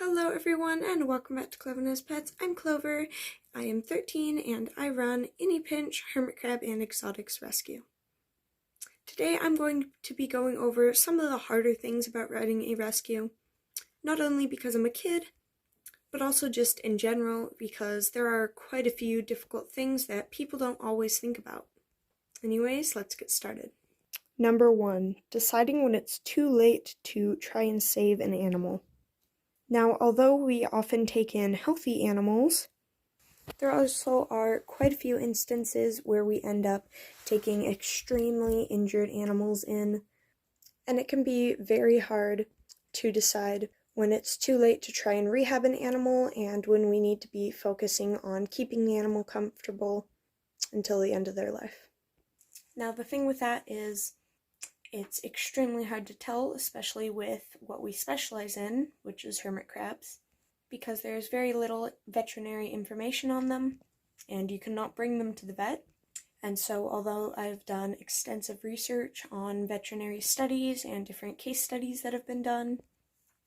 Hello everyone and welcome back to Cleverness Pets. I'm Clover. I am 13 and I run Pinch Hermit Crab and Exotics Rescue. Today I'm going to be going over some of the harder things about running a rescue, not only because I'm a kid, but also just in general because there are quite a few difficult things that people don't always think about. Anyways, let's get started. Number 1, deciding when it's too late to try and save an animal. Now, although we often take in healthy animals, there also are quite a few instances where we end up taking extremely injured animals in, and it can be very hard to decide when it's too late to try and rehab an animal and when we need to be focusing on keeping the animal comfortable until the end of their life. Now, the thing with that is it's extremely hard to tell, especially with what we specialize in, which is hermit crabs, because there's very little veterinary information on them, and you cannot bring them to the vet. And so, although I've done extensive research on veterinary studies and different case studies that have been done,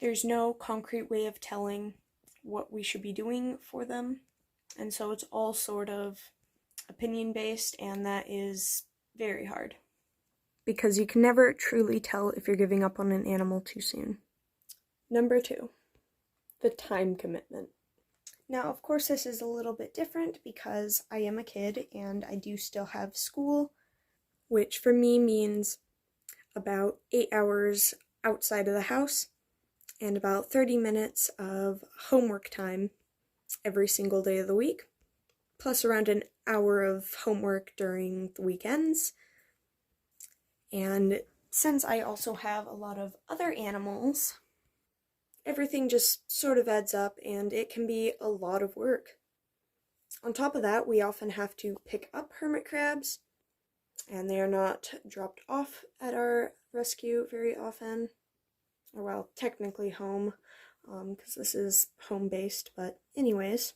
there's no concrete way of telling what we should be doing for them. And so it's all sort of opinion-based, and that is very hard, because you can never truly tell if you're giving up on an animal too soon. Number 2, the time commitment. Now, of course, this is a little bit different because I am a kid and I do still have school, which for me means about 8 hours outside of the house and about 30 minutes of homework time every single day of the week, plus around an hour of homework during the weekends. And since I also have a lot of other animals, everything just sort of adds up and it can be a lot of work. On top of that, we often have to pick up hermit crabs, and they are not dropped off at our rescue very often. Or, well, technically home, because this is home-based, but anyways.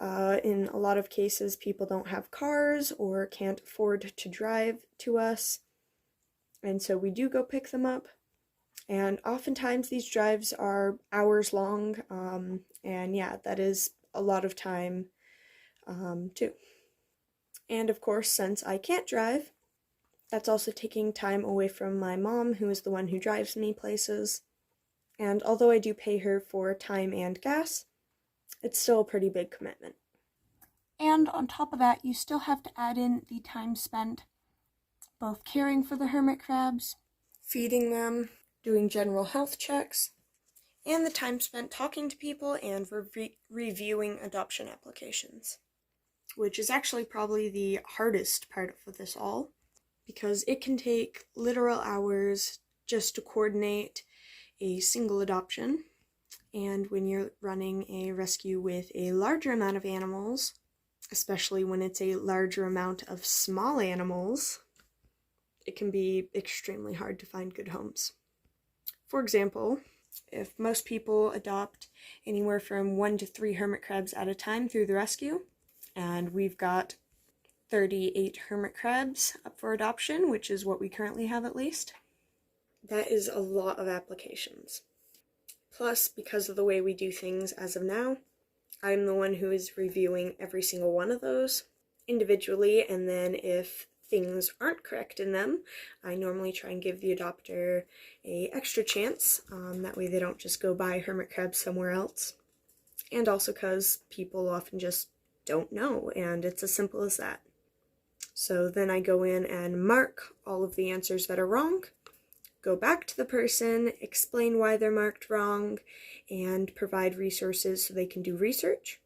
In a lot of cases, people don't have cars or can't afford to drive to us. And so we do go pick them up, and oftentimes these drives are hours long, and yeah, that is a lot of time, too. And of course, since I can't drive, that's also taking time away from my mom, who is the one who drives me places, and although I do pay her for time and gas, it's still a pretty big commitment. And on top of that, you still have to add in the time spent both caring for the hermit crabs, feeding them, doing general health checks, and the time spent talking to people and reviewing adoption applications, which is actually probably the hardest part of this all, because it can take literal hours just to coordinate a single adoption, and when you're running a rescue with a larger amount of animals, especially when it's a larger amount of small animals, it can be extremely hard to find good homes. For example, if most people adopt anywhere from 1 to 3 hermit crabs at a time through the rescue, and we've got 38 hermit crabs up for adoption, which is what we currently have at least, that is a lot of applications. Plus, because of the way we do things as of now, I'm the one who is reviewing every single one of those individually, and then if things aren't correct in them, I normally try and give the adopter a extra chance, that way they don't just go buy hermit crabs somewhere else. And also because people often just don't know, and it's as simple as that. So then I go in and mark all of the answers that are wrong, go back to the person, explain why they're marked wrong, and provide resources so they can do research.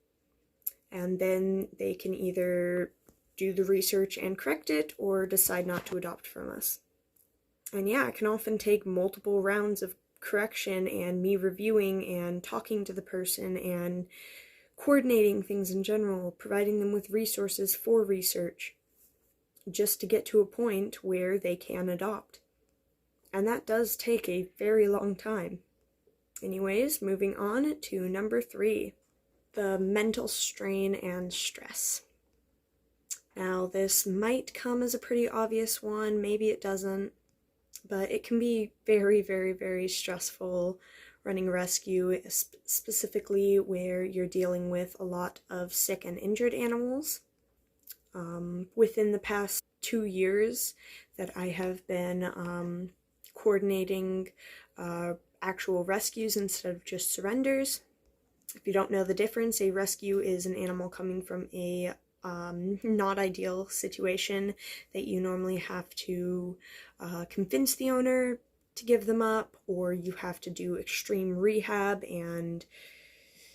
And then they can either do the research and correct it, or decide not to adopt from us. And yeah, it can often take multiple rounds of correction and me reviewing and talking to the person and coordinating things in general, providing them with resources for research, just to get to a point where they can adopt. And that does take a very long time. Anyways, moving on to number 3, the mental strain and stress. Now, this might come as a pretty obvious one, maybe it doesn't, but it can be very, very, very stressful running a rescue, specifically where you're dealing with a lot of sick and injured animals. Within the past 2 years that I have been coordinating actual rescues instead of just surrenders. If you don't know the difference, a rescue is an animal coming from a not ideal situation that you normally have to convince the owner to give them up, or you have to do extreme rehab and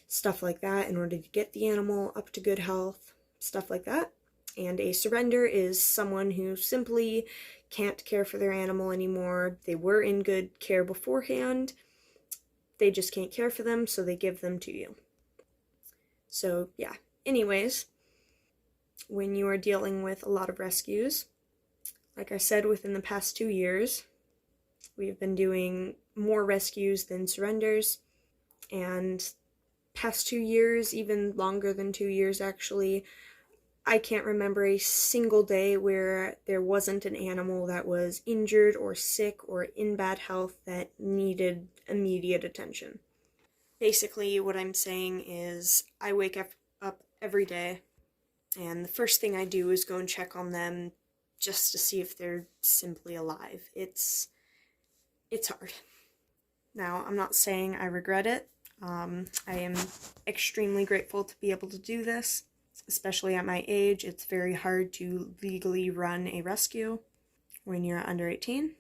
stuff like that in order to get the animal up to good health, stuff like that. And a surrender is someone who simply can't care for their animal anymore. They were in good care beforehand. They just can't care for them, so they give them to you. So, yeah. Anyways, when you are dealing with a lot of rescues, like I said, within the past 2 years, we've been doing more rescues than surrenders, and past 2 years, even longer than 2 years actually, I can't remember a single day where there wasn't an animal that was injured or sick or in bad health that needed immediate attention. Basically, what I'm saying is I wake up every day, and the first thing I do is go and check on them just to see if they're simply alive. It's hard. Now, I'm not saying I regret it. I am extremely grateful to be able to do this. Especially at my age, it's very hard to legally run a rescue when you're under 18.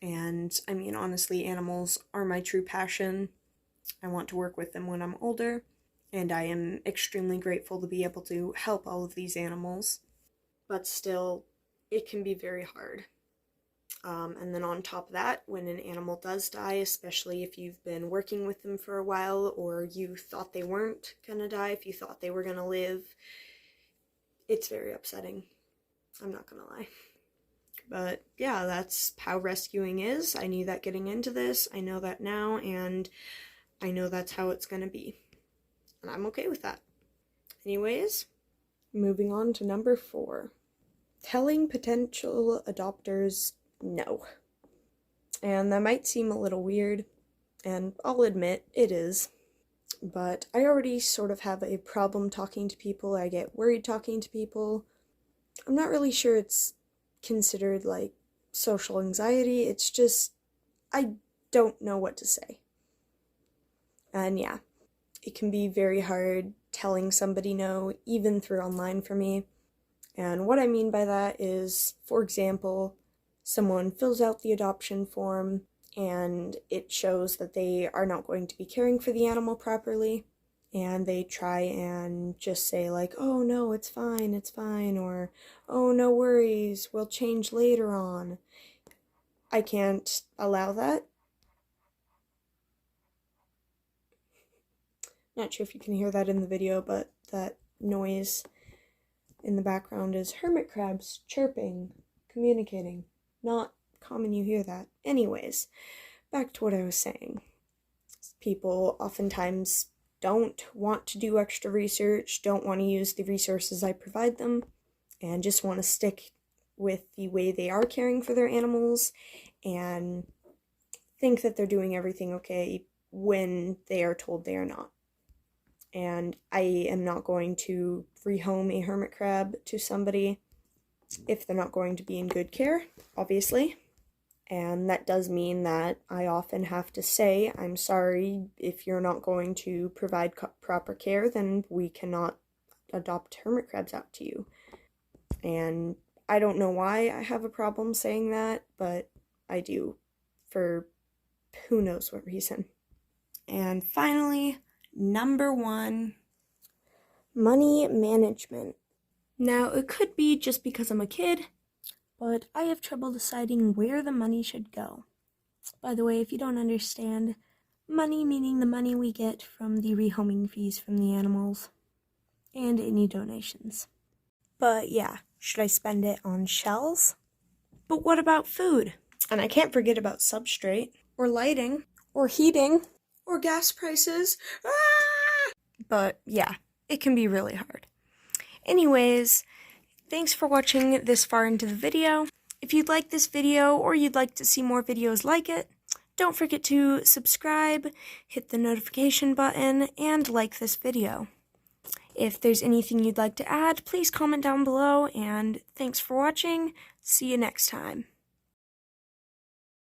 And I mean, honestly, animals are my true passion. I want to work with them when I'm older, and I am extremely grateful to be able to help all of these animals. But still, it can be very hard. And then on top of that, when an animal does die, especially if you've been working with them for a while, or you thought they weren't gonna die, if you thought they were gonna live, it's very upsetting. I'm not gonna lie. But yeah, that's how rescuing is. I knew that getting into this, I know that now, and I know that's how it's gonna be. And I'm okay with that. Anyways, moving on to number 4. Telling potential adopters no. And that might seem a little weird, and I'll admit it is, but I already sort of have a problem talking to people. I get worried talking to people. I'm not really sure it's considered like social anxiety. It's just, I don't know what to say. And yeah, it can be very hard telling somebody no, even through online for me. And what I mean by that is, for example, someone fills out the adoption form and it shows that they are not going to be caring for the animal properly, and they try and just say like, oh no, it's fine, or oh no worries, we'll change later on. I can't allow that. Not sure if you can hear that in the video, but that noise in the background is hermit crabs chirping, communicating. Not common you hear that. Anyways, back to what I was saying. People oftentimes don't want to do extra research, don't want to use the resources I provide them, and just want to stick with the way they are caring for their animals and think that they're doing everything okay when they are told they are not. And I am not going to rehome a hermit crab to somebody if they're not going to be in good care, obviously. And that does mean that I often have to say, I'm sorry, if you're not going to provide proper care, then we cannot adopt hermit crabs out to you. And I don't know why I have a problem saying that, but I do, for who knows what reason. And finally, number 1, money management. Now, it could be just because I'm a kid, but I have trouble deciding where the money should go. By the way, if you don't understand, money meaning the money we get from the rehoming fees from the animals, and any donations. But yeah, should I spend it on shells? But what about food? And I can't forget about substrate, or lighting, or heating, or gas prices. Ah! But yeah, it can be really hard. Anyways, thanks for watching this far into the video. If you'd like this video or you'd like to see more videos like it, don't forget to subscribe, hit the notification button, and like this video. If there's anything you'd like to add, please comment down below, and thanks for watching. See you next time.